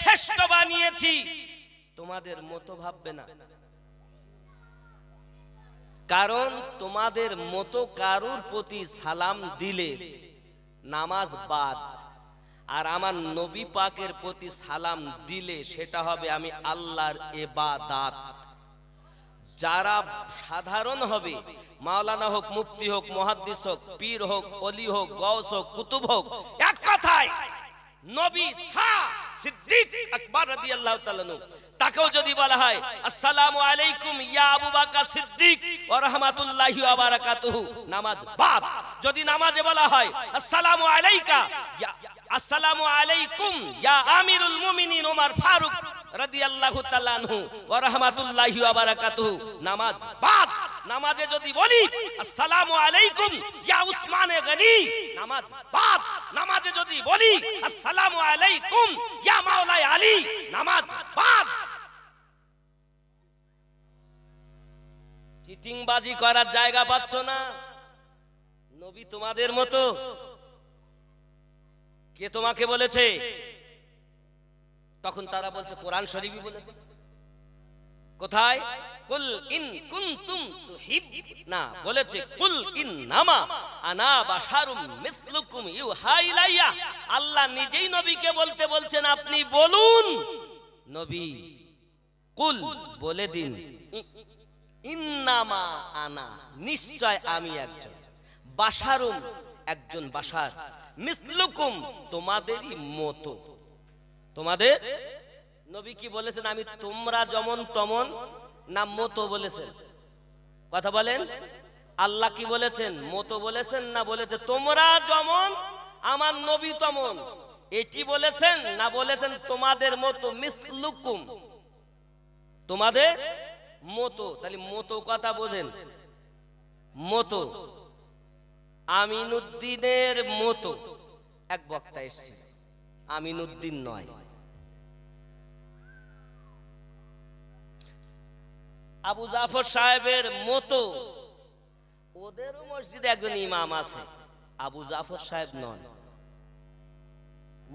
শ্রেষ্ঠ বানিয়েছি, তোমাদের মতো ভাববে না। কারণ তোমাদের মতো কারুর প্রতি সালাম দিলে নামাজ বাদ, আর আমার নবী পাকের প্রতি সালাম দিলে সেটা হবে আমি আল্লাহর ইবাদত। যারা সাধারণ হবে, মাওলানা হোক, মুফতি হোক, মুহাদ্দিস হোক, পীর হোক, ওলি হোক, গওস হোক, কুতুব হোক, এক কথায় নবী ছা সিদ্দিক আকবর রাদিয়াল্লাহু তাআলা আনহু, তাকেও যদি বলা হয় আসসালামু আলাইকুম ইয়া আবু বকর সিদ্দিক ওয়া রাহমাতুল্লাহি ওয়া বারাকাতুহু, নামাজ বাদ। যদি নামাজে বলা হয় আসসালামু আলাইকা ইয়া আসসালামু আলাইকুম ইয়া আমিরুল মুমিনিন ওমর ফারুক রাদিয়াল্লাহু তাআলা আনহু ওয়া রাহমাতুল্লাহি ওয়া বারাকাতুহু, নামাজ বাদ। নামাজে যদি বলি আসসালামু আলাইকুম ইয়া উসমান গনি, নামাজ বাদ। নামাজে যদি বলি আসসালামু আলাইকুম ইয়া মাওলা আলী, নামাজ বাদ। চিটিংবাজি করার জায়গা পাচ্ছ না। নবী তোমাদের মতো? কে তোমাকে বলেছে? তখন তারা বলছে কোরআন শরীফই বলেছে। কোথায়? কুল ইন কুনতুম তুহিব্বুনা, বলেছে কুল ইন্নামা আনা বাশারুম মিসলুকুম ইউহা ইলাইয়া। আল্লাহ নিজেই নবীকে বলতে বলছেন আপনি বলুন, নবী কুল বলে দিন, ইন্নামা আনা নিশ্চয় আমি একজন, বাশারুম একজন বাশার, মিসলুকুম তোমাদেরই মতো। তোমাদের নবী কি বলেছেন আমি তোমরা যেমন তেমন, না মতো বলেছেন? কথা বলেন। আল্লাহ কি বলেছেন? মতো বলেছেন না বলেছে তোমরা যেমন আমার নবী তেমন? এটি বলেছেন না বলেছেন তোমাদের মতো, মিসলুকুম তোমাদের মতো? তাহলে মতো কথা বোঝেন। মতো আমিনুদ্দিনের মতো এক বক্তা এসেছিল, আমিনুদ্দিন নয়, আবু জাফর সাহেবের মতো। ওদেরও মসজিদে একজন ইমাম আছে, আবু জাফর সাহেব নন।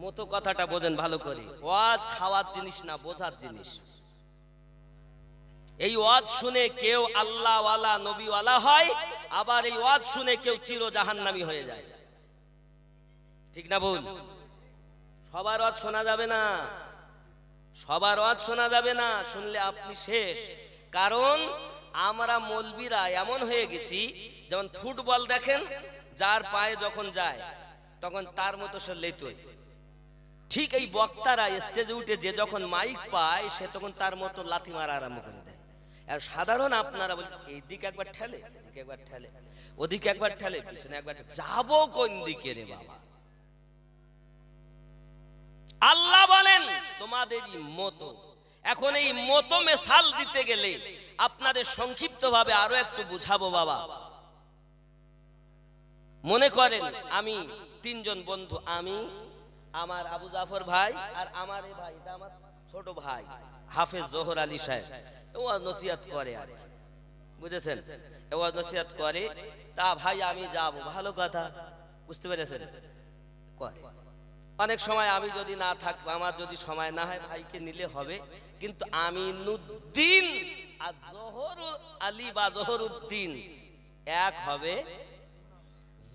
মতো কথাটা বোঝেন ভালো করে। ওয়াজ খাওয়ার জিনিস না, বোঝার জিনিস। এই ওয়াজ শুনে কেউ আল্লাহ ওয়ালা নবী ওয়ালা হয়, আবার এই ওয়াজ শুনে কেউ চির জাহান্নামী হয়ে যায়। ঠিক না বল? সবার ওয়াজ শোনা যাবে না, সবার ওয়াজ শোনা যাবে না। শুনলে আপনি শেষ। কারণ আমরা মৌলবীরা এমন হয়ে গেছি, যেমন ফুটবল দেখেন, যার পায়ে যখন যায় তখন তার মতো সে লেতোয়। ঠিক এই বক্তারা স্টেজে উঠে যে যখন মাইক পায় সে তখন তার মতো লাথি মারা আরম্ভ করে দেয়। আর সাধারণ আপনারা বলছেন এইদিকে একবার ঠেলে, এদিকে একবার ঠেলে, ওদিকে একবার ঠেলে, পিছনে একবার, যাবো কোন দিকে রে বাবা? আল্লাহ বলেন তোমাদেরই মতো। এখন এই মতো মেসাল দিতে গেলে আপনাদের সংক্ষিপ্ত ভাবে আরো একটু বুঝাবো বাবা। মনে করেন আমি তিনজন বন্ধু, আমি, আমার আবু জাফর ভাই, আর আমার এই ভাই, এটা আমার ছোট ভাই হাফেজ জোহর আলী সাহেব। ওয়াজ নসিহত করে, আর বুঝেছেন, ওয়াজ নসিহত করে। তা ভাই আমি যাব, ভালো কথা, বুঝতে পেরেছেন? করে। অনেক সময় আমি যদি না থাক, আমার যদি সময় না হয়, ভাইকে নিলে হবে। কিন্তু আমিনুদ্দিন আর জোহর আলী বা জোহরউদ্দিন এক হবে?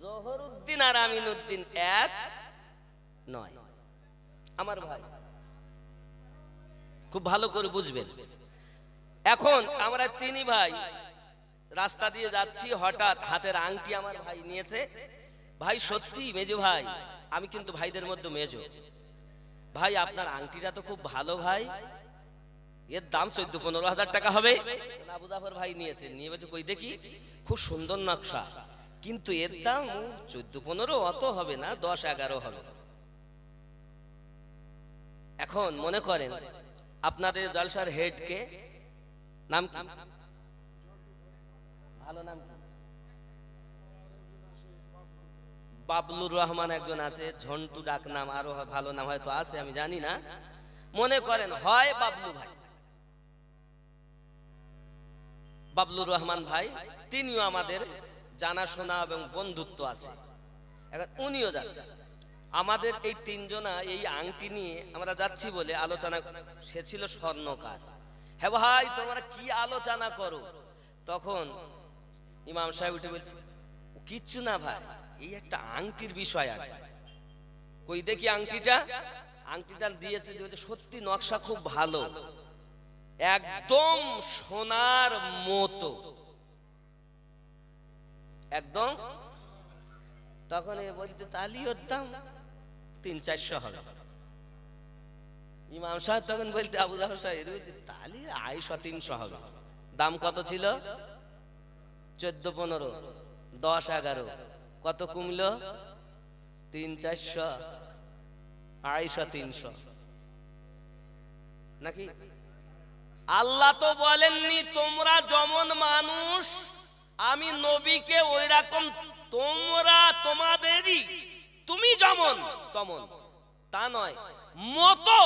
জোহরউদ্দিন আর আমিনুদ্দিন এক নয়। আমার ভাই খুব ভালো করে বুঝবেন। এখন আমরা তিনি ভাই রাস্তা দিয়ে যাচ্ছি, হঠাৎ হাতের আংটি আমার ভাই নিয়েছে। ভাই সত্যি মেজো ভাই, আমি কিন্তু ভাইদের মধ্যে মেজো। ভাই আপনার আংটিটা তো খুব ভালো ভাই, এর দাম 14-15 হাজার টাকা হবে। আবু জাফর ভাই নিয়েছে, নিয়ে বলছে কই দেখি, খুব সুন্দর নকশা, কিন্তু এর দাম 14-15 অত হবে না, 10-11 হবে। এখন মনে করেন আপনাদের জলসার হেড কে, নাম কি? ভালো নাম কি? বাবলুর রহমান একজন আছে, ঝন্টু ডাক নাম, আরো ভালো নাম হয়তো আছে, আমি জানি না। মনে করেন হয় বাবলু ভাই, বাবলুর রহমান ভাই, তিনিও আমাদের জানাশোনা এবং বন্ধুত্ব আছে। এখন উনিও যাচ্ছেন, আমাদের এই তিনজনা এই আংটি নিয়ে আমরা যাচ্ছি বলে আলোচনা, সে ছিল স্বর্ণকার। হ্যাঁ ভাই তোমরা কি আলোচনা করো? তখন ইমাম সাহেব উঠে বলছে কিচ্ছু না ভাই, এই একটা আংটির বিষয়। আর কই দেখি আংটিটা। আংটিটা দিয়েছে, সত্যি নকশা খুব ভালো, একদম সোনার মতো, একদম। তখন এ বলতে তাহলে ওর দাম 300-400 হবে। ইমাম সাহেব তখন বলতে আবু জাফর সাহেব তাহলে 250-300 হবে। দাম কত ছিল? 14-15, 10-11, কত কমলো? 300-400, 250-300 নাকি? আল্লাহ তো বলেননি তোমরা যেমন মানুষ আমি নবীকে ওই রকম, তোমরা তোমাদেরই, তুমি যেমন তেমন, তা নয়। মতো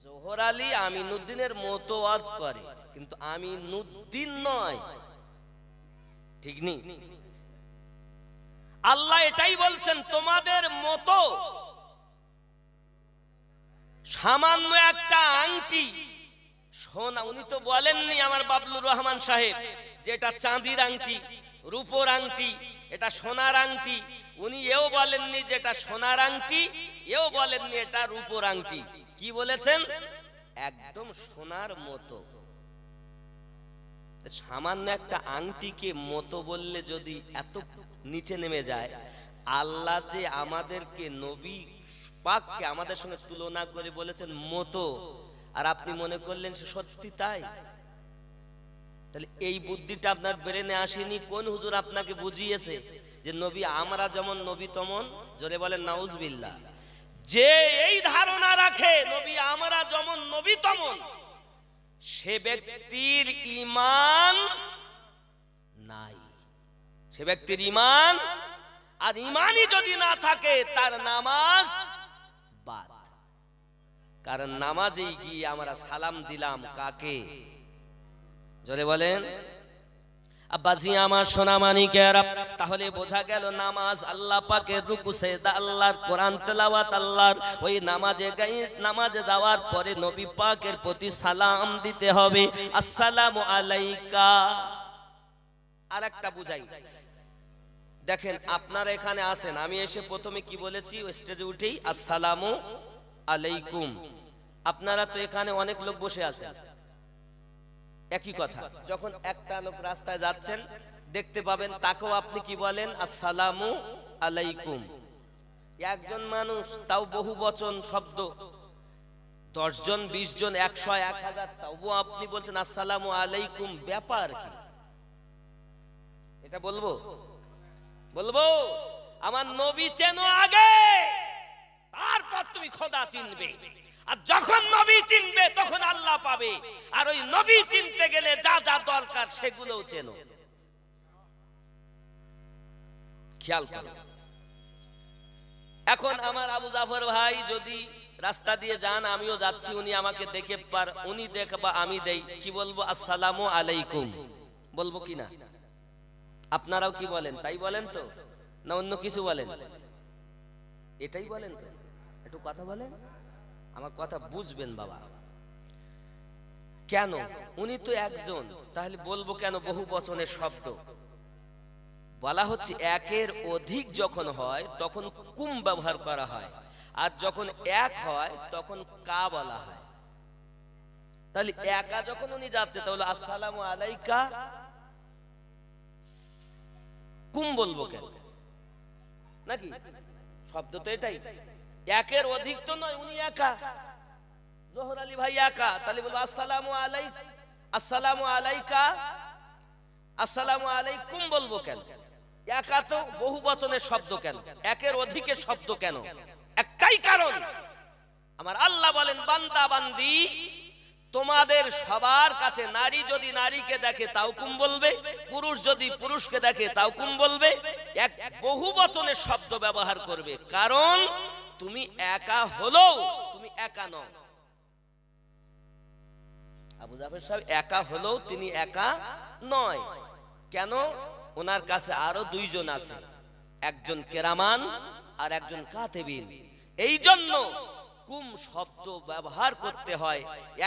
জোহর আলী আমিনুদ্দিনের মতো ওয়াজ করে, কিন্তু আমিনুদ্দিন নয়, ঠিক নেই? আল্লাহ এটাই বলছেন তোমাদের মতো সামান্য একটা আংটি সোনা। উনি তো বলেননি আমার বাবলুর রহমান সাহেব যে এটা চাঁদির আংটি, রূপোর আংটি, এটা সোনার আংটি। উনি এও বলেননি যে এটা সোনার আংটি, এও বলেননি এটা রূপোর আংটি। কি বলেছেন? একদম সোনার মতো। সামান্য একটা আংটিকে মতো বললে যদি এত নিচে নেমে যায়, আল্লাহ যে আমাদেরকে নবী পাককে আমাদের সঙ্গে তুলনা করে বলেছেন মতো, আর আপনি মনে করলেন সে সত্যি তাই? তাহলে এই বুদ্ধিটা আপনার ব্রেনে আসেনি? কোন হুজুর আপনাকে বুঝিয়েছে যে নবী আমরা যেমন নবী তেমন? জোরে বলেন নাউজুবিল্লাহ। যে এই ধারণা রাখে নবী আমরা যেমন নবী তেমন, সে ব্যক্তির ঈমান নাই, সে ব্যক্তির ঈমান। আর ঈমানই যদি না থাকে তার নামাজ বাদ। কারণ নামাজে গিয়ে আমরা সালাম দিলাম কাকে? জোরে বলেন। আব্বাজি আমার সোনা মানিকেরা, তাহলে বোঝা গেল নামাজ আল্লাহ পাকের রুকু সেজদা আল্লাহর, কোরআন তেলাওয়াত আল্লাহর। ওই নামাজে যাওয়ার পরে নবী পাকের প্রতি সালাম দিতে হবে, আসসালামু আলাইকা। আরেকটা বুঝাই, দেখেন আপনারা এখানে আছেন, আমি এসে প্রথমে কি বলেছি স্টেজে উঠেই আসসালামু আলাইকুম। আপনারা তো এখানে অনেক লোক বসে আছেন, একই কথা। যখন একটা লোক রাস্তায় যাচ্ছেন দেখতে পাবেন, তাকেও আপনি কি বলেন? আসসালামু আলাইকুম। একজন মানুষ, তাও বহু বচন শব্দ, 10 জন 20 জন 100 1000, তাও আপনি বলছেন আসসালামু আলাইকুম। ব্যাপার কি? এটা বলবো? বলবো আমার নবী চেনো আগে, তারপর তুমি খোদা চিনবে। আর যখন নবী চিনবে তখন আল্লাহ পাবে। আর ওই নবী চিনতে গেলে যা যা দরকার সেগুলোও চেনো। খেয়াল করো। এখন আমার আবু জাফর ভাই যদি রাস্তা দিয়ে যান, আমিও যাচ্ছি, উনি আমাকে দেখে উনি দেখে বা আমি দেই, কি বলবো? আসসালামু আলাইকুম বলবো কি না? আপনারাও কি বলেন? তাই বলেন তো, না অন্য কিছু বলেন? এটাই বলেন তো? একটু কথা বলেন, আমার কথা বুঝবেন বাবা। কেন? উনি তো একজন, তাহলে বলবো কেন বহু বচনের শব্দ? বলা হচ্ছে একের অধিক যখন হয় তখন কুম ব্যবহার করা হয়, আর যখন এক হয় তখন কা বলা হয়। তাহলে একা যখন উনি যাচ্ছে তাহলে আসসালামু আলাইকা, কুম বলবো কেন? নাকি শব্দ তো এটাই। একের অধিক তো নয়, উনি একা, জোহর আলী ভাই একা, তাহলে বলবো আসসালামু আলাইকুম, আসসালামু আলাইকা, আসসালামু আলাইকুম বলবো কেন? একা তো বহু বচনের শব্দ কেন? একের অধিকের শব্দ কেন? একটাই কারণ, আমার আল্লাহ বলেন বান্দা বান্দি তোমাদের সবার কাছে, নারী যদি নারীকে দেখে তাও কুম বলবে, পুরুষ যদি পুরুষকে দেখে তাও কুম বলবে, এক বহু বচনের শব্দ ব্যবহার করবে। কারণ তুমি একা হলেও তুমি একা নও। আবু জাফর সাহেব একা হলেও তিনি একা নয়। কেন? ওনার কাছে আরো 2 জন আছে। একজন কেরামান আর একজন কাতেবিন। এই জন্য কুম শব্দ ব্যবহার করতে হয়,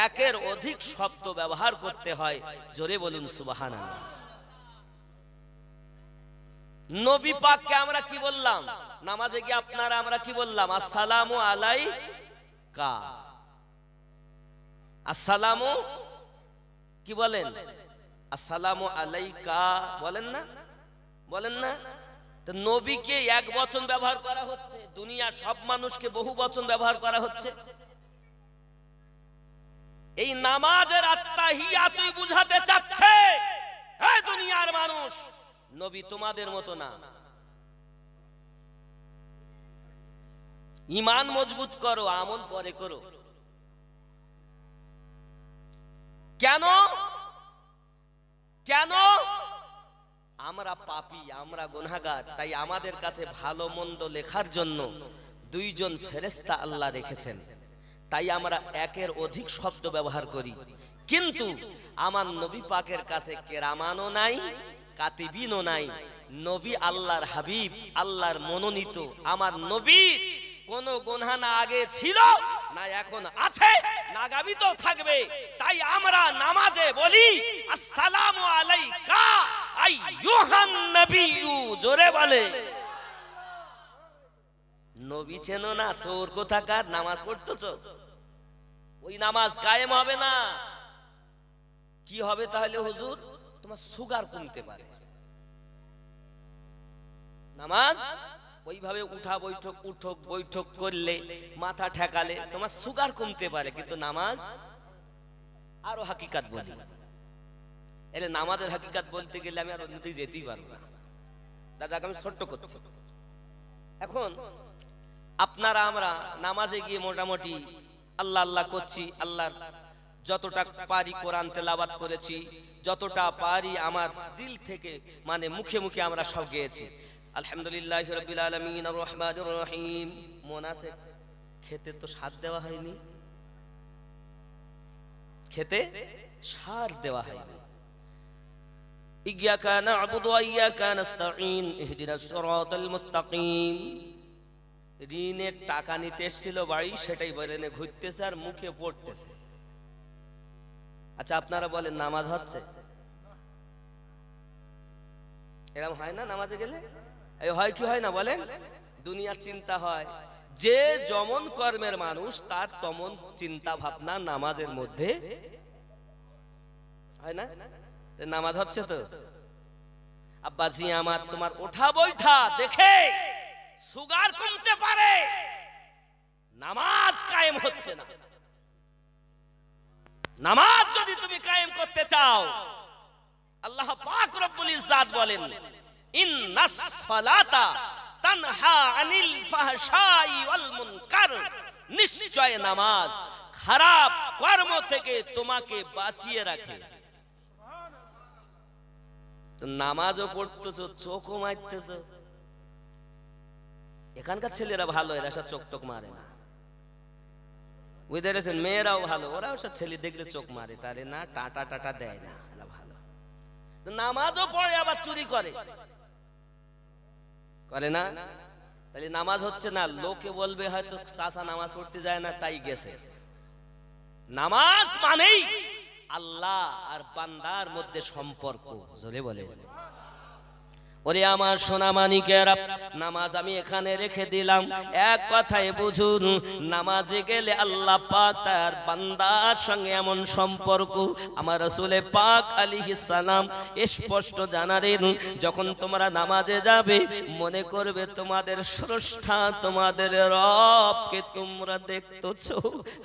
একের অধিক শব্দ ব্যবহার করতে হয়। জোরে বলুন সুবহানাল্লাহ। নবী পাককে আমরা কি বললাম? নামাজে গিয়ে আপনারা আমরা কি বললাম? আসসালামু আলাইকা। আসসালামু কি বলেন? আসসালামু আলাইকা বলেন না? বলেন না? তো নবীকে এক বচন ব্যবহার করা হচ্ছে, দুনিয়ার সব মানুষকে বহু বচন ব্যবহার করা হচ্ছে। এই নামাজের আত্তাহিয়াতুই বুঝাতে চাচ্ছে, এই দুনিয়ার মানুষ, নবী তোমাদের মতো না। ঈমান মজবুত করো, আমল পরে করো। কেন? কেন? আমরা পাপী, আমরা গুনাহগার, তাই আমাদের কাছে ভালো মন্দ লেখার জন্য দুইজন ফেরেশতা আল্লাহ রেখেছেন। তাই আমরা একের অধিক শব্দ ব্যবহার করি। কিন্তু আমার নবী পাকের কাছে কেরামানও নাই, কাতিবিনও নাই। নবী আল্লাহর হাবিব, আল্লাহর মনোনীত। আমার নবী কোন গুনাহ না আগে ছিল, না এখন আছে, না আগামীতেও থাকবে। তাই আমরা নামাজে বলি আসসালামু আলাইকা আইয়ুহান নবিয়্যু। জোরে বলে। নবী চেনো না? চোর কোথাকার, নামাজ পড়তেছো, ওই নামাজ কায়েম হবে না। কি হবে তাহলে হুজুর? তোমার সুগার কমতে পারে। নামাজ ওইভাবে উঠা বৈঠক, উঠক বৈঠক করলে, মাথা ঠেকালে তোমার সুগার কমতে পারে, কিন্তু নামাজ আরো হাকিকাত বলি। এলে নামাজের হাকিকাত বলতে গেলে আমি আর অন্যদিকে যেতেই পারবো না। দাদাকে আমি ছোট্ট করছি। এখন আপনারা আমরা নামাজে গিয়ে মোটামুটি আল্লাহ আল্লাহ করছি, আল্লাহর যতটা পারি কোরআন তেলাওয়াত করেছি, যতটা পারি আমার দিল থেকে, মানে মুখে মুখে আমরা সব গেয়েছি। আলহামদুলিল্লাহি রাব্বিল আলামিন আর রহমানির রহিম। মনে আছে খেতে তো স্বাদ দেওয়া হয়নি, খেতে সার দেওয়া হয়নি। ইয়াকা না'বুদু ওয়া ইয়াকা নাস্তাঈন ইহদিনাস সিরাতাল মুস্তাকিম। ঋণের টাকা নিতে এসেছিল বাড়ি, সেটাই বলেনে ঘুরতেছে আর মুখে পড়তেছে। আচ্ছা আপনারা বলেন নামাজ হচ্ছে? এরকম হয় না নামাজে গেলে? এই হয় কি হয় না বলেন? দুনিয়ার চিন্তা হয়। যে যেমন কর্মের মানুষ তার তেমন চিন্তা ভাবনা নামাজের মধ্যে হয় না? নামাজ হচ্ছে তো? আব্বাজি আমার, তোমার ওঠা বৈঠা দেখে সুগার কমতে পারে, নামাজ কায়েম হচ্ছে না। নামাজ যদি তুমি কায়েম করতে চাও, আল্লাহ পাক রব্বুল ইজ্জাত বলেন ইন্নাস সালাতা তানহা আনিল ফাহশাই ওয়াল মুনকার। নিশ্চয় নামাজ খারাপ কর্ম থেকে তোমাকে বাঁচিয়ে রাখে। তো নামাজও পড়তেছো, চোখও মারতেছো। এখানকার ছেলেরা ভালো, এরা সব চোখ টোক মারে না। বুঝতে পেরেছেন? মেয়েরাও ভালো, ওরাও সব ছেলে দেখলে চোখ মারে, তারে না টাটা টাটা দেয় না, এরা ভালো। নামাজও পড়ে আবার চুরি করে, করে না? তাহলে নামাজ হচ্ছে না। লোকে বলবে হয়তো চাচা নামাজ পড়তে যায় না তাই গেছে। নামাজ মানেই আল্লাহ আর বান্দার মধ্যে সম্পর্ক। জোরে বলে। ওরে আমার সোনা মানিকেরা, নামাজ আমি এখানে রেখে দিলাম, এক কথায় বুঝুন, নামাজে গেলে আল্লাহ পাক তার বান্দার সঙ্গে এমন সম্পর্ক আমার রাসূল পাক আলাইহিস সালাম স্পষ্ট জানালেন। যখন তোমরা নামাজে যাবে মনে করবে তোমাদের স্রষ্টা, তোমাদের রবকে তোমরা দেখতেছো।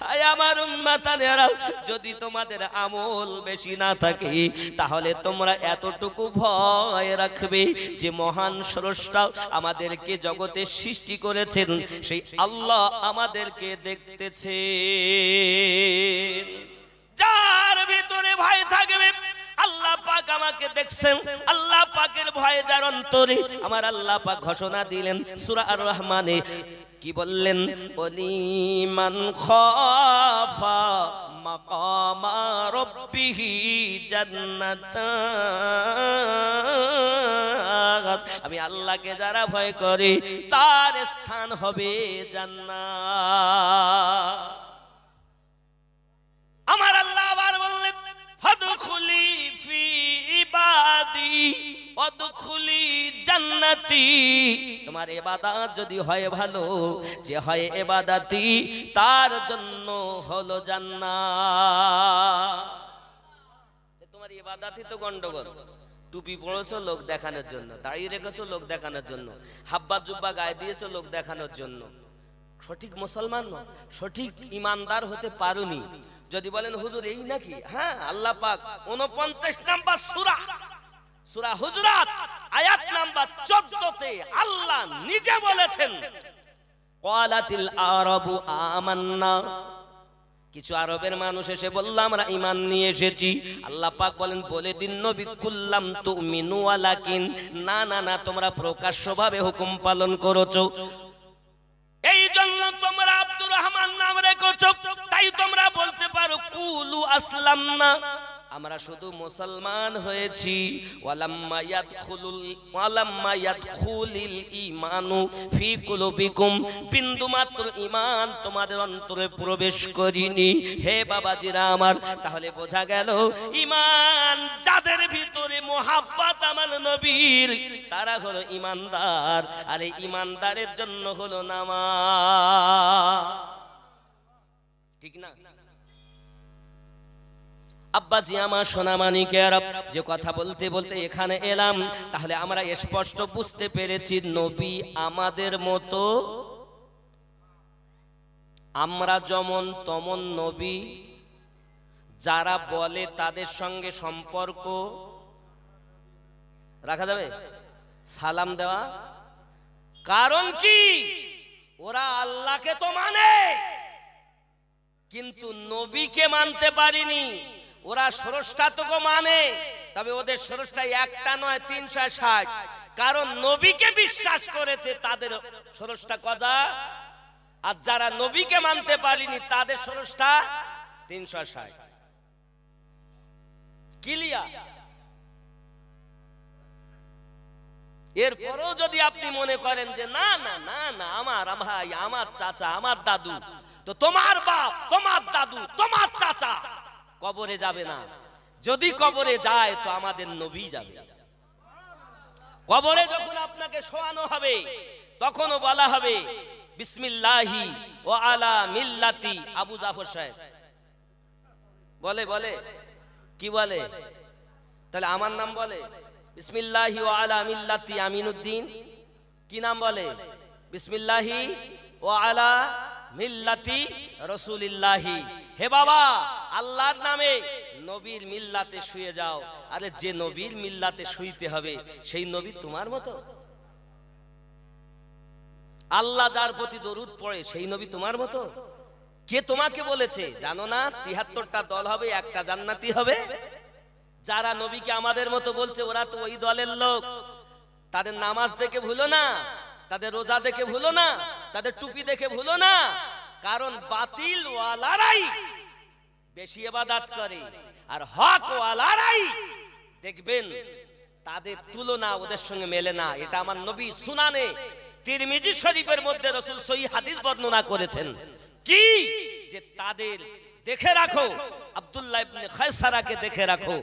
হায় আমার উম্মতানেরা, যদি তোমাদের আমল বেশি না থাকে তাহলে তোমরা এতটুকু ভয় রাখবে যে মহান স্রষ্টা আমাদেরকে জগতে সৃষ্টি করেছেন, সেই আল্লাহ আমাদেরকে দেখতেছে। যার ভিতরে ভয় থাকবে, আল্লাহ পাক আমাকে দেখছেন, আল্লাহ পাকের ভয়ে যার অন্তরে, আমার আল্লাহ পাক ঘোষণা দিলেন সূরা আর রহমানে, কি বললেন? ওলিমান খাফা মাকামা রাব্বিহি জান্নাতান, আমি আল্লাহকে যারা ভয় করে তার স্থান হবে জান্নাত। আমার আল্লাহ আবার বললেন ফাদখুলি ফি ইবাদি ওয়াদখুলি জান্নাতি, তোমার ইবাদত যদি হয় ভালো, যে হয় ইবাদতি তার জন্য হলো জান্নাত। তোমার ইবাদতই তো গন্ডগোল, টুপি পরেছো লোক দেখানোর জন্য, দাঁড়িয়ে রেখেছো লোক দেখানোর জন্য, হাব্বা জুব্বা গায়ে দিয়েছো লোক দেখানোর জন্য, সঠিক মুসলমান নয়, সঠিক ইমানদার হতে পারোনি। যদি বলেন হুজুর এই নাকি, হ্যাঁ আল্লাহ পাক 49 নাম্বার সূরা, সূরা হুজুরাত আয়াত নাম্বার 14 তে আল্লাহ নিজে বলেছেন ক্বালাতিল আরাবু আমান্না, কিছু আরবের মানুষ এসে বলল আমরা ঈমান নিয়ে এসেছি। আল্লাহ পাক বলেন বলে দিন নবী কুল্লাম তুমিনু ওয়ালাকিন, না না না, তোমরা প্রকাশ্যভাবে হুকুম পালন করেছো, এই জন্য তোমরা আব্দুর রহমান নাম রেখেছো, তাই তোমরা বলতে পারো কুলু আসলামনা, আমরা শুধু মুসলমান হয়েছি। ওয়ালাম্মা ইয়াদখুলিল ঈমানু ফি কুলুবিকুম, বিন্দু মাত্র ঈমান তোমাদের অন্তরে প্রবেশ করিনি। হে বাবাজিরা আমার, তাহলে বোঝা গেল ঈমান যাদের ভিতরে মোহাব্বত আমার নবীর, তারা হলো ঈমানদার, আর এই ঈমানদারের জন্য হলো নামাজ। ঠিক না? আব্বাজি আমার সোনামানিকের, যে কথা বলতে বলতে এখানে এলাম, তাহলে আমরা স্পষ্ট বুঝতে পেরেছি নবী আমাদের মতো, আমরা যেমন তেমন নবী। যারা বলে তাদের সঙ্গে সম্পর্ক রাখা যাবে, সালাম দেওয়া, কারণ কি ওরা আল্লাহকে তো মানে কিন্তু নবীকে মানতে পারেনি। ওরা স্রষ্টা তো মানে, তবে ওদের স্রষ্টা একটা নয় 360, কারণ নবীকে বিশ্বাস করেছে তাদের স্রষ্টা কজা, আর যারা নবীকে মানতে পারেনি তাদের স্রষ্টা 360। ক্লিয়ার? এরপরও যদি আপনি মনে করেন যে না না না না, আমার ভাই, আমার চাচা, আমার দাদু, তো তোমার বাপ, তোমার দাদু, তোমার চাচা কবরে যাবে না। যদি কবরে যায় তো আমাদের নবী যাবে। কবরে যখন আপনাকে শোয়ানো হবে তখনও বলা হবে বিসমিল্লাহি ওয়া আলা মিল্লাতি আবু জাফর সাহেব। বলে বলে কি বলে? তাহলে আমার নাম বলে বিসমিল্লাহি ওয়া আলা মিল্লাতি আমিনুদ্দিন। কি নাম বলে? বিসমিল্লাহি ওয়া আলা মিল্লাতি রাসূলিল্লাহি। হে বাবা, আল্লাহর নামে নবীর মিল্লাতে শুয়ে যাও। আরে যে নবীর মিল্লাতে শুইতে হবে সেই নবী তোমার মতো? আল্লাহ যার প্রতি দরুদ পড়ে সেই নবী তোমার মতো? কে তোমাকে বলেছে জানো না ৭৩টা দল হবে, একটা জান্নাতি হবে? যারা নবীকে আমাদের মতো বলছে ওরা তো ওই দলের লোক। তাদের নামাজ দেখে ভুলো না, তাদের রোজা দেখে ভুলো না, তাদের টুপি দেখে ভুলো না, কারণ বাতিল ওয়ালারাই বেশি ইবাদত করে আর হক ওয়ালারাই দেখবেন তাদের তুলনা ওদের সঙ্গে মেলে না। এটা আমার নবী সুনানে তিরমিজি শরীফের মধ্যে রাসূল সহিহ হাদিস বর্ণনা করেছেন। কি যে তাদের দেখে রাখো, আব্দুল্লাহ ইবনে খায়সারাকে দেখে রাখো,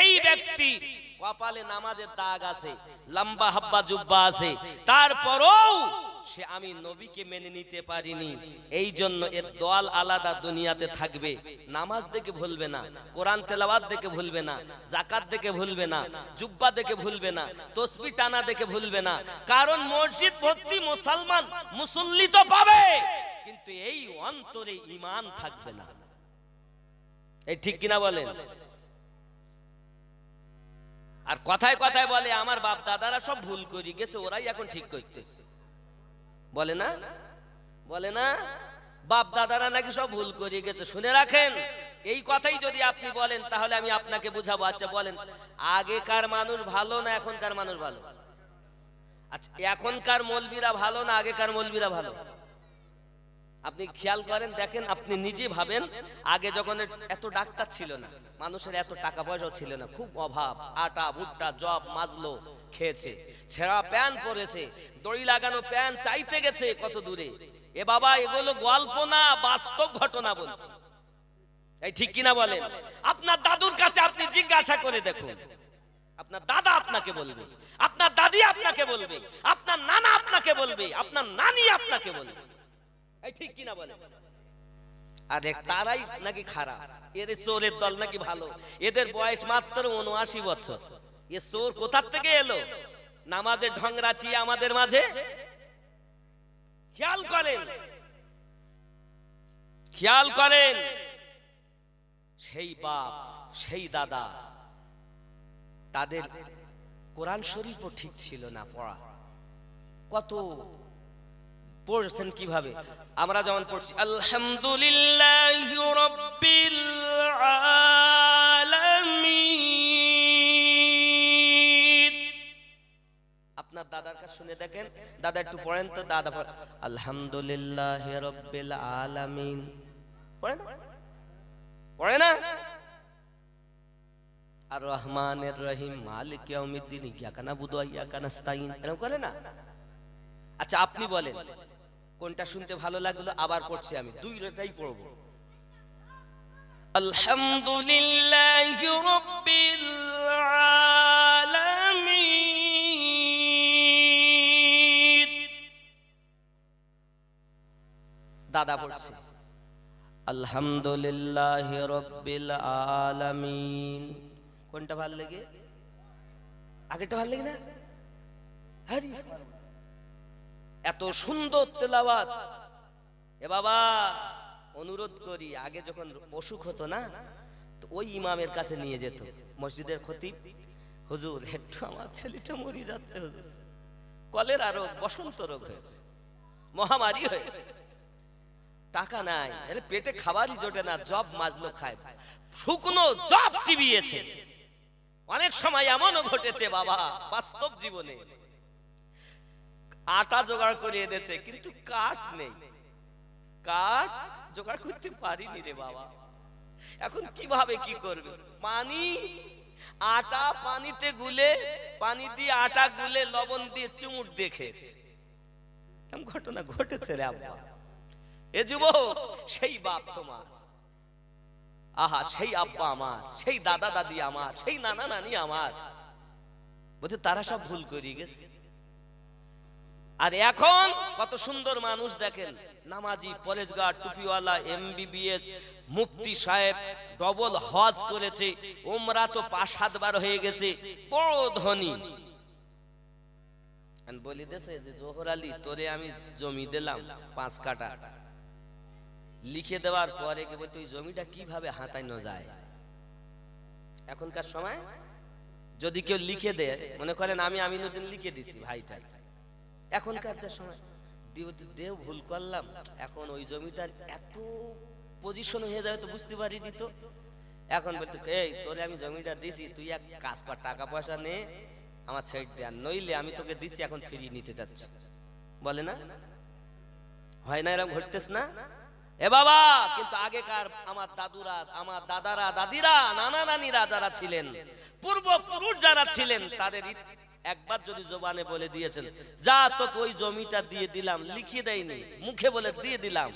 এই ব্যক্তি কপালে নামাজের দাগ আছে, লম্বা হাব্বা জুব্বা আছে, তারপরও সে আমি নবীকে মেনে নিতে পারিনি, এই জন্য এর দল আলাদা দুনিয়াতে থাকবে। নামাজ দেখে ভুলবে না, কোরআন তেলাওয়াত দেখে ভুলবে না, যাকাত দেখে ভুলবে না, জুব্বা দেখে ভুলবে না, তসবিহ টানা দেখে ভুলবে না, কারণ মসজিদ ভর্তি মুসলমান মুসল্লি তো পাবে, কিন্তু এই অন্তরে ঈমান থাকবে না। এই ঠিক কিনা বলেন? আর কথায় কথায় বলে আমার বাপ দাদারা সব ভুল করে গেছে, ওরাই এখন ঠিক করতেছে। বলে না, বলে না বাপ দাদারা নাকি সব ভুল করে গেছে। শুনে রাখেন, এই কথাই যদি আপনি বলেন তাহলে আমি আপনাকে বুঝাবো। আচ্ছা বলেন, আগেকার মানুষ ভালো না এখনকার মানুষ ভালো? আচ্ছা, এখনকার মৌলবীরা ভালো না আগেকার মৌলবীরা ভালো? আপনি খেয়াল করেন, দেখেন, আপনি নিজে ভাবেন, আগে যখন এত ডাক্তার ছিল না, মানুষের এত টাকা পয়সাও ছিল না, খুব অভাব, আটা ভুট্টা জব মাজলো খেয়েছে, ছেঁড়া প্যান্ট পরেছে, দড়ি লাগানো প্যান্ট চাইতে গেছে কত দূরে। এ বাবা, এগুলো গল্প না, বাস্তব ঘটনা বলছি। এই ঠিক কিনা বলেন? আপনার দাদুর কাছে আপনি জিজ্ঞাসা করে দেখুন, আপনার দাদা আপনাকে বলবে, আপনার দাদি আপনাকে বলবে, আপনার নানা আপনাকে বলবে, আপনার নানি আপনাকে বলবে। এই ঠিক কিনা বলেন? আরে তারাই নাকি খারাপ, এদের চোরের দল নাকি ভালো, এদের বয়স মাত্র ৭৯ বছর। এ চোর কোথা থেকে এলো? নামাজের ঢং রাচিয়ে আমাদের মাঝে। খেয়াল করেন, খেয়াল করেন, সেই বাপ সেই দাদা, তাদের কোরআন শরীফও ঠিক ছিল না পড়া। কত পড়ছেন কিভাবে? আমরা যেমন পড়ছি আলহামদুলিল্লাহি রাব্বিল আলামিন। আপনার দাদার কাছে শুনে দেখেন, দাদা একটু পড়েন তো, দাদা পড়ে আলহামদুলিল্লাহি রাব্বিল আলামিন, পড়ে না? পড়ে না? আর রহমানের রহিম মালিক ইয়াউমিদ্দিন ইয়াকা নাবুদু ওয়া ইয়াকা নাস্তাইন, এরকম করে না? আচ্ছা আপনি বলেন কোনটা শুনতে ভালো লাগলো? আবার পড়ছি আমি, দুইটাই পড়ব। আলহামদুলিল্লাহি রাব্বিল আলামিন। দাদা পড়ছে আলহামদুলিল্লাহি রাব্বিল আলামিন। কোনটা ভালো লাগে? আগেরটা ভালো লাগে না? আরে এত সুন্দর তেলাওয়াত। এ বাবা, অনুরোধ করি, আগে যখন অসুখ হতো না, তো ওই ইমামের কাছে নিয়ে যেত মসজিদের খতিব, হুজুর একটু আমার ছেলেটা মরে যাচ্ছে, হুজুর কলেরা রোগ, বসন্ত রোগ হয়েছে, মহামারী হয়েছে, টাকা নাই, পেটে খাবারই জোটে না, জব মাজলো খায়, শুকনো জব চিবিয়েছে। অনেক সময় এমনও ঘটেছে বাবা বাস্তব জীবনে, আটা জোগাড় করে এনেছে কিন্তু কাঠ নেই, কাঠ জোগাড় করতে পারিনি রে বাবা, এখন কিভাবে কি করবে? পানি, আটা পানিতে গুলে, পানি দিয়ে আটা গুলে লবণ দিয়ে চুমুট দিয়ে খেয়েছে। এমন ঘটনা ঘটেছে রে আব্বা। এ যুবক, সেই বাপ তোমার, আহা সেই আব্বা আমার, সেই দাদা দাদি আমার, সেই নানা নানি আমার, বলছে তারা সব ভুল করে গেছে। আর এখন কত সুন্দর মানুষ দেখেন, নামাজি, পরেজগার, টুপিওয়ালা, এমবিবিএস, মুফতি সাহেব, ডবল হজ করেছে, উমরা তো ৫-৭ বার হয়ে গেছে, বড় ধনী। বলি দেশে যে জোহর আলী, তোরে আমি জমি দিলাম ৫ কাঠা, লিখে দেওয়ার পরে কি বলতো ওই জমিটা কিভাবে হাতানো যায়। এখনকার সময় যদি কেউ লিখে দেয়, মনে করেন আমি আমিনুদ্দিন লিখে দিছি ভাইটা, এখনকার যে সময় দেও ভুল করলাম, এখন ওই জমিটার এত পজিশন হয়ে যায় তো বুঝতে পারি দিত। এখন বলতো এই তোরে আমি জমিটা দিছি, তুই এক কাজ কর, টাকা পয়সা নে আমার ছেড়ে দে, নইলে আমি তোকে দিছি এখন ফিরিয়ে নিতে যাচ্ছি, বলে না? হয় না? এরকম ঘটতেছ না এ বাবা? কিন্তু আগেকার আমার দাদুরা, আমার দাদারা, দাদিরা, নানা নানিরা যারা ছিলেন, পূর্বপুরুষ যারা ছিলেন, তাদের একবার যদি জবানে বলে দিয়েছেন যা তোকে ওই জমিটা দিয়ে দিলাম, লিখিয়ে দেয়নি, মুখে বলে দিয়ে দিলাম,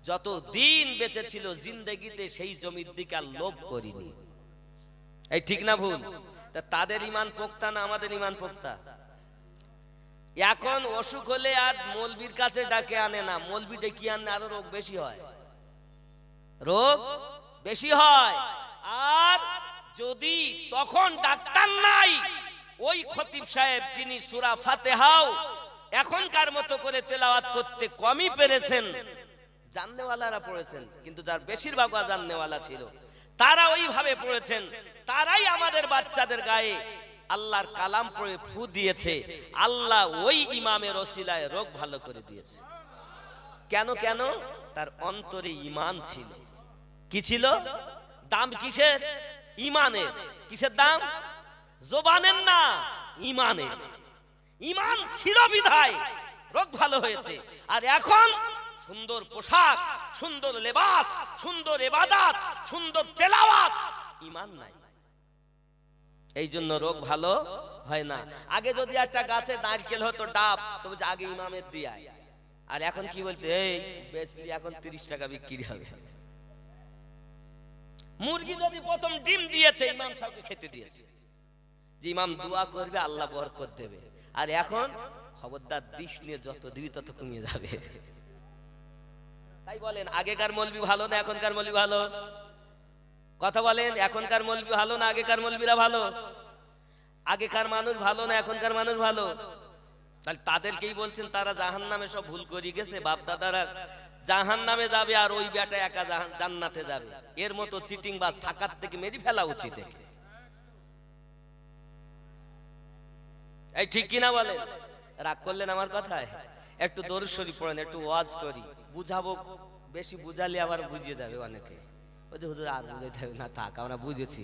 যত দিন বেঁচে ছিল জিন্দেগিতে সেই জমির দিকে আর লোভ করিনি। এই ঠিক না ভুল? তা তাদের ঈমান পোক্তা না আমাদের ঈমান পোক্তা? এখন অসুখ হলে আর মৌলবীর কাছে ডাকে আনে না, মৌলবী ডেকে আনলে আরো রোগ বেশি হয়, রোগ বেশি হয়। আর যদি তখন ডাক্তার নাই, ওই খতিব সাহেব যিনি সূরা ফাতিহাও এখনকার মতো করে তেলাওয়াত করতে কমই পেরেছেন, জাননেওয়ালারা পড়েছেন, কিন্তু যার বেশিরভাগ জাননেওয়ালা ছিল তারা ওইভাবে পড়েছেন, তারাই আমাদের বাচ্চাদের গায়ে আল্লাহর কালাম পড়ে ফু দিয়েছে, আল্লাহ ওই ইমামের ওসিলায় রোগ ভালো করে দিয়েছে। কেন? কেন? তার অন্তরে ঈমান ছিল। কি ছিল? দাম কিসের? ঈমানের। কিসের দাম? জবানের না, ঈমানের। ঈমান ছিল বিধায় রোগ ভালো হয়েছে। আর এখন সুন্দর পোশাক, সুন্দর লেবাস, সুন্দর ইবাদত, সুন্দর তেলাওয়াত, ঈমান নাই। এই জন্য রোগ ভালো হয় না। আগে যদি একটা গাছে নারকেল হতো ডাব, তবে আগে ইমামের দিয়ায়। আর এখন কি বলতে, এই বেচলি এখন 30 টাকা বিক্রি হবে। মুরগি যদি প্রথম ডিম দিয়েছে, ইমাম সাহেবকে খেতে দিয়েছে, যে ইমাম দোয়া করবে আল্লাহ বরকত দেবে। আর এখন খবরদার দিস নিয়ে, যত দিবি তত কমিয়ে যাবে। তাই বলেন আগেকার মৌলবি ভালো না এখনকার মৌলবি ভালো? কথা বলেন, এখনকার মৌলবি ভালো না আগেকার মৌলবিরা ভালো? আগেকার মানুষ ভালো না এখনকার মানুষ ভালো? তাহলে তাদেরকেই বলছেন তারা জাহান্নামে সব ভুল করে গেছে, বাপ দাদারা জাহান্নামে যাবে আর ওই বেটা একা জান্নাতে যাবে। এর মতো চিটিং বাজ থাকার থেকে মেরে ফেলা উচিত। এই ঠিক কিনা বলেন? রাগ করলেন আমার কথায়? একটু দরুদ শরীফ পড়েন, একটু ওয়াজ করি, বুঝাবো। বেশি বুঝালে আবার বুঝিয়ে যাবে অনেকে, ওই যে হুজুর আর বুঝাইতে হবে না, থাক আমরা বুঝেছি।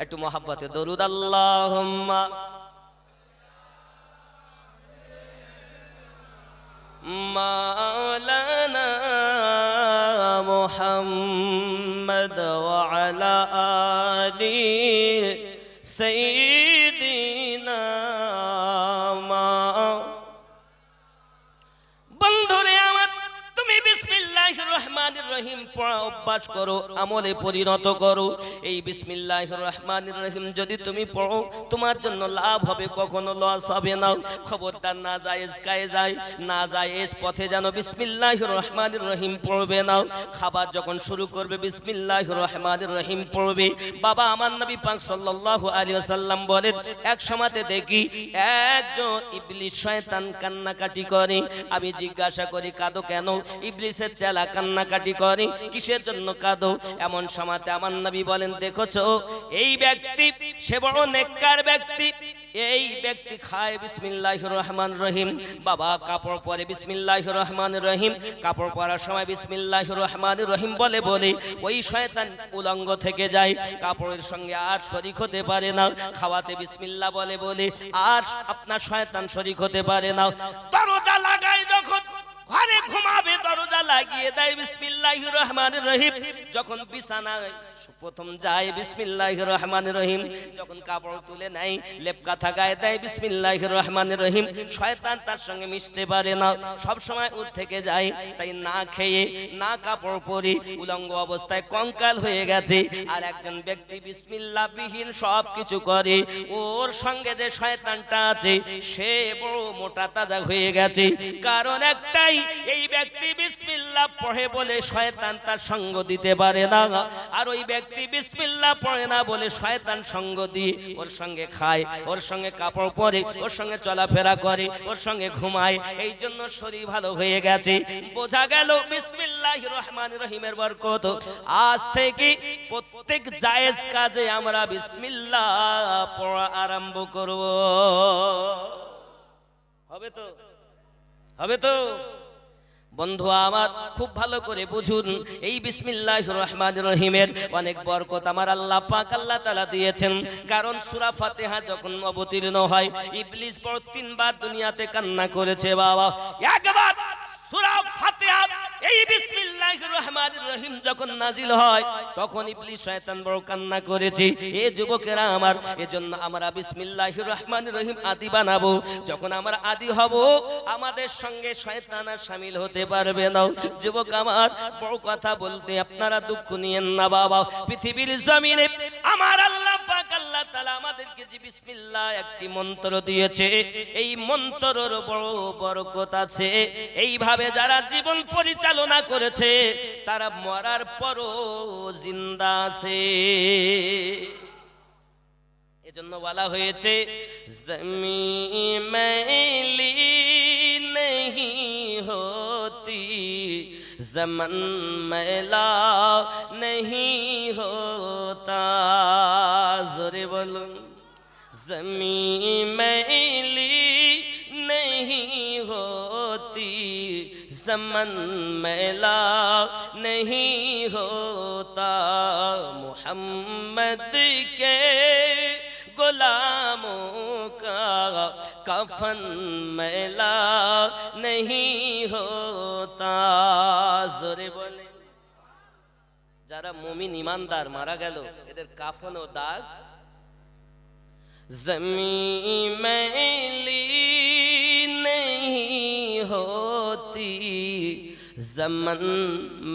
একটু মহাব্বতে দরুদ। আল্লাহুম্মা মাওলানা মুহাম্মদ ওয়া আলা আলি সাইয়্যিদিনা। বন্ধুরে আমার, তুমি বিসমিল্লাহির রহমানির রহিম পড়া অভ্যাস করো, আমলে পরিণত করো। এই বিসমিল্লাহির রহমানির রহিম যদি তুমি পড়ো, তোমার জন্য লাভ হবে, কখনো লস হবে না। খবরদার না জায়েজ কায়দায়, না জায়েজ পথে যেন বিসমিল্লাহির রহমানির রহিম পড়বে না। খাবার যখন শুরু করবে বিসমিল্লাহির রহমানির রহিম পড়বে। বাবা আমার নবী পাক সাল্লাল্লাহু আলাইহি ওয়াসাল্লাম বলেন, এক সময়তে দেখি একজন ইবলিস শয়তান কান্নাকাটি করে। আমি জিজ্ঞাসা করি, কাঁদো কেন? ইবলিসের চেলা কান্নাকাটি করে, কিসের জন্য কাঁদো? এমন সময়তে আমার নবী বলেন, দেখছো এই ব্যক্তি সে বড় নেককার ব্যক্তি, এই ব্যক্তি খায় বিসমিল্লাহির রহমানির রহিম। বাবা কাপড় পরে বিসমিল্লাহির রহমানির রহিম, কাপড় পরার সময় বিসমিল্লাহির রহমানির রহিম বলে বলে ওই শয়তান উলঙ্গ থেকে যায়, কাপড়ের সঙ্গে আর শরীক হতে পারে না। খাওয়াতে বিসমিল্লাহ বলে বলে আর আপনার শয়তান শরীক হতে পারে না। দরজা লাগায় যখন ঘরে ঘুমাবে, দরজা লাগিয়ে দেয় বিসমিল্লাহির রহমানির রহিম। যখন বিছানায় প্রথম যায় বিসমিল্লাহির রহমানির রহিম, যখন কাপড় তুলে নেয় লেপ কাঁথা গায়ে দেয় বিসমিল্লাহির রহমানির রহিম। শয়তান তার সঙ্গে মিশতে পারে না, সব সময় উঠ থেকে যায়। তাই না খেয়ে না কাপড় পরে উলঙ্গ অবস্থায় কঙ্কাল হয়ে গেছে। আর একজন ব্যক্তি বিসমিল্লাহ বিহীন সব কিছু করে, ওর সঙ্গে যে শয়তানটা আছে সে বড় মোটা তাজা হয়ে গেছে। কারণ একটাই, এই ব্যক্তি বিসমিল্লাহ পড়ে বলে শয়তান তার সঙ্গ দিতে পারে না, আর ওই ব্যক্তি বিসমিল্লাহ পড়ে না বলে শয়তান সঙ্গ দিয়ে ওর সঙ্গে খায়, ওর সঙ্গে কাপড় পরে, ওর সঙ্গে চলাফেরা করে, ওর সঙ্গে ঘুমায়। এই জন্য শরীর ভালো হয়ে গেছে। বোঝা গেল বিসমিল্লাহির রহমানির রহিমের বরকত। আজ থেকে প্রত্যেক জায়েজ কাজে আমরা বিসমিল্লাহ পড়া আরম্ভ করব। হবে তো? হবে তো? বন্ধু আমার খুব ভালো করে বুঝুন, এই বিসমিল্লাহির রহমানির রহিমের অনেক বরকত আমার আল্লাহ পাক আল্লাহ তাআলা দিয়েছেন। কারণ সূরা ফাতিহা যখন অবতীর্ণ হয়, ইবলিস বড় 3 বার দুনিয়াতে কান্না করেছে। বাবা একবার সূরা ফাতিহা এই বিসমিল্লাহির রহমানির রহিম যখন নাজিল হয়, তখন ইবলিস শয়তান বড় কান্না করেছে। এ যুবকেরা আমার, এজন্য আমরা বিসমিল্লাহির রহমানির রহিম আদি বানাবো। যখন আমরা আদি হব, আমাদের সঙ্গে শয়তান আর শামিল হতে পারবে না। যুবক আমার, বড় কথা বলতে আপনারা দুঃখ নিয়েন না বাবা। পৃথিবীর জমিনে আমার আল্লাহ পাক আল্লাহ তাআলা আমাদেরকে যে বিসমিল্লাহ একটি মন্ত্র দিয়েছে, এই মন্ত্রের বড় বরকত আছে। এইভাবে যারা জীবন পরিচালনা করেছে তারা মরার পরও জিন্দা আছে। এজন্য বলা হয়েছে, জমিন মেলি नहीं होती, ज़मन मैला नहीं होता। ज़ोरे बोलो, ज़मीन मैली नहीं होती, ज़मन मैला नहीं होता। मुहम्मद के غلاموں کا کفن میلا نہیں ہوتا জোরে বলে যারা মুমিন ইমানদার মারা গেল এদের কাফন ও দাগ زمین میلی نہیں ہوتی زمن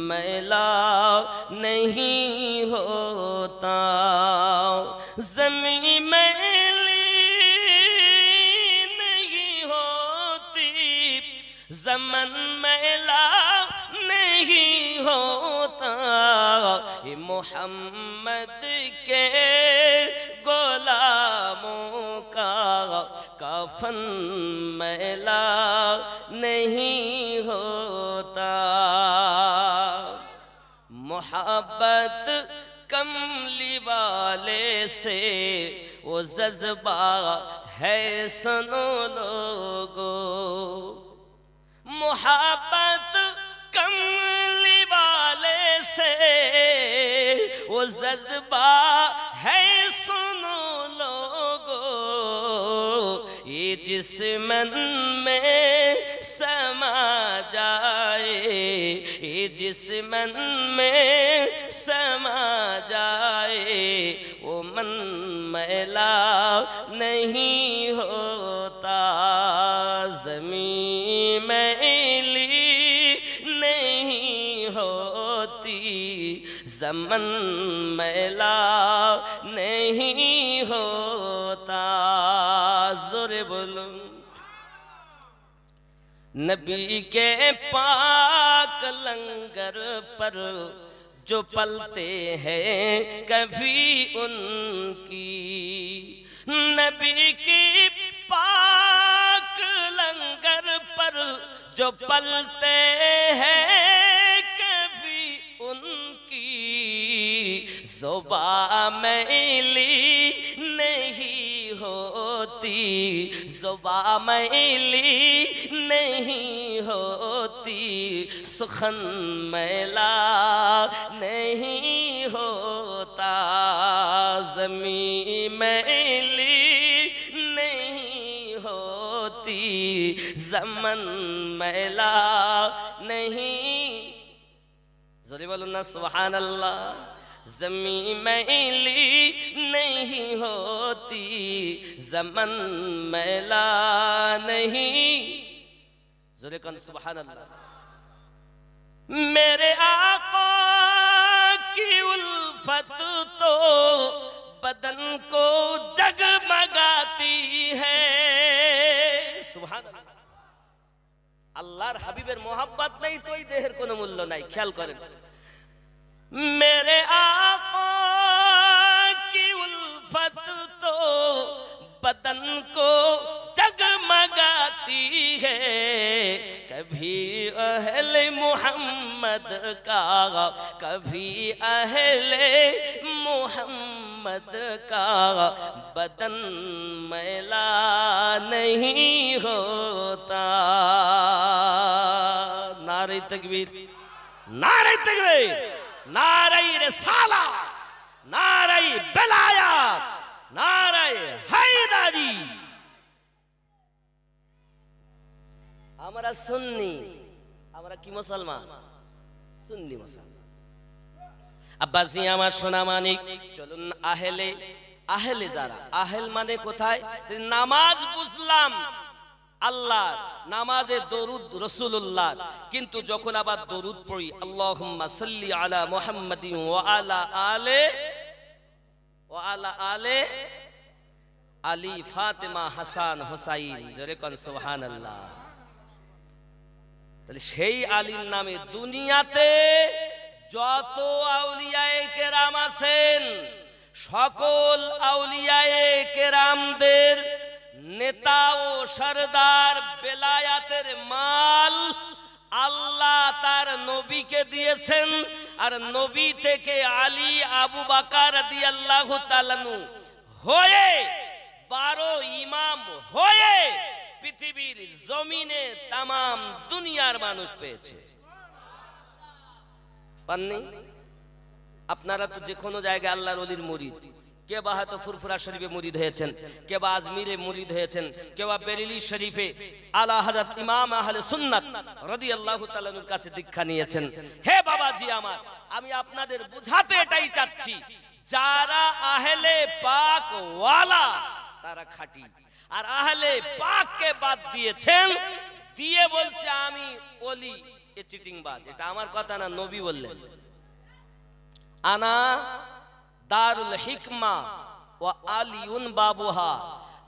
میلا نہیں ہوتا زمین میلی نہیں ہوتی زمن میلا نہیں ہوتا یہ محمد کے غلاموں کا کفن میلا نہیں ہوتا محبت کملی والے سے وہ جذبہ ہے سنو لوگو محبت کملی والے سے وہ جذبہ ہے سنو لوگو یہ جسمن میں سما جائے یہ جسمن میں سما جائے وہ من میلا نہیں ہوتا زمین میلی نہیں ہوتی زمن میلا نہیں ہوتا زور بولو نبی کے پاک لنگر پر جو پلتے ہیں کبھی ان کی نبی کی پاک لنگر پر جو پلتے ہیں کبھی ان کی زبان میلی نہیں ہوتی زبان میلی نہیں ہوتی سخن میلا نہیں ہوتا زمین میلی نہیں ہوتی زمن میلا نہیں ذرا بولنا سبحان اللہ زمین میلی نہیں ہوتی زمن میلا نہیں ذرا کن سبحان اللہ میرے آقا کی الفت تو بدن کو جگمگاتی ہے سبحان اللہ আল্লাহর হাবিবের মোহাব্বত নেই তো এই দেহের কোনো মূল্য নাই খেয়াল করেন मेरे आका की उल्फत तो बदन को जगमगाती है कभी अहले मोहम्मद का कभी अहले मोहम्मद का बदन मैला नहीं होता नारे तकबीर नारे तकबीर नारे रिसालत नारे बेलायत नारे हैदरी আমরা সুন্নি আমরা কি মুসলমান সুন্নি মুসলমান আব্বাসি আমার সোনা মানিক চলুন আহলে যারা আহল মানে কোথায় নামাজ বুঝলাম আল্লাহ নামাজে দরুদ রাসূলুল্লাহ কিন্তু যখন আবার দরুদ পড়ি আল্লাহুম্মা সাল্লি আলা মুহাম্মাদিন ওয়া আলা আলে আলী ফাতেমা হাসান হুসাইন জোরে কোন সুবহানাল্লাহ তাহলে সেই আলীর নামে দুনিয়াতে যত আউলিয়ায়ে কেরাম আছেন সকল আউলিয়ায়ে কেরামদের নেতা ও সরদার বেলায়াতের মাল আল্লাহ তার নবীকে দিয়েছেন আর নবী থেকে আলী আবু বকর রাদিয়াল্লাহু তাআলা হয়ে 12 ইমাম হয়ে পৃথিবীর জমিনে तमाम দুনিয়ার মানুষ পেয়েছে পাননি আপনারা তো যে কোনো জায়গায় আল্লাহর ওলির murid কে বা হয়তো ফুরফুরা শরীফে মুরিদ হয়েছেন, কে বা আজমিরে মুরিদ হয়েছেন, কে বা বেরেলি শরীফে আলা হযরত ইমাম আহলে সুন্নাত রাদিয়াল্লাহু তাআলা এর কাছে দীক্ষা নিয়েছেন। হে বাবাজি আমার, আমি আপনাদের বুঝাতে এটাই চাচ্ছি, যারা আহলে পাক ওয়ালা তারা খাঁটি, আর আহলে পাককে বাদ দিয়েছেন, দিয়ে বলছে আমি ওলি, এ চিটিংবাজ। এটা আমার কথা না, নবী বললেন, আনা দারুল হিকমা ওয়া আলিউন বাবুহা,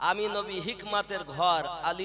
আমি নবী হিকমাতের ঘর, আলী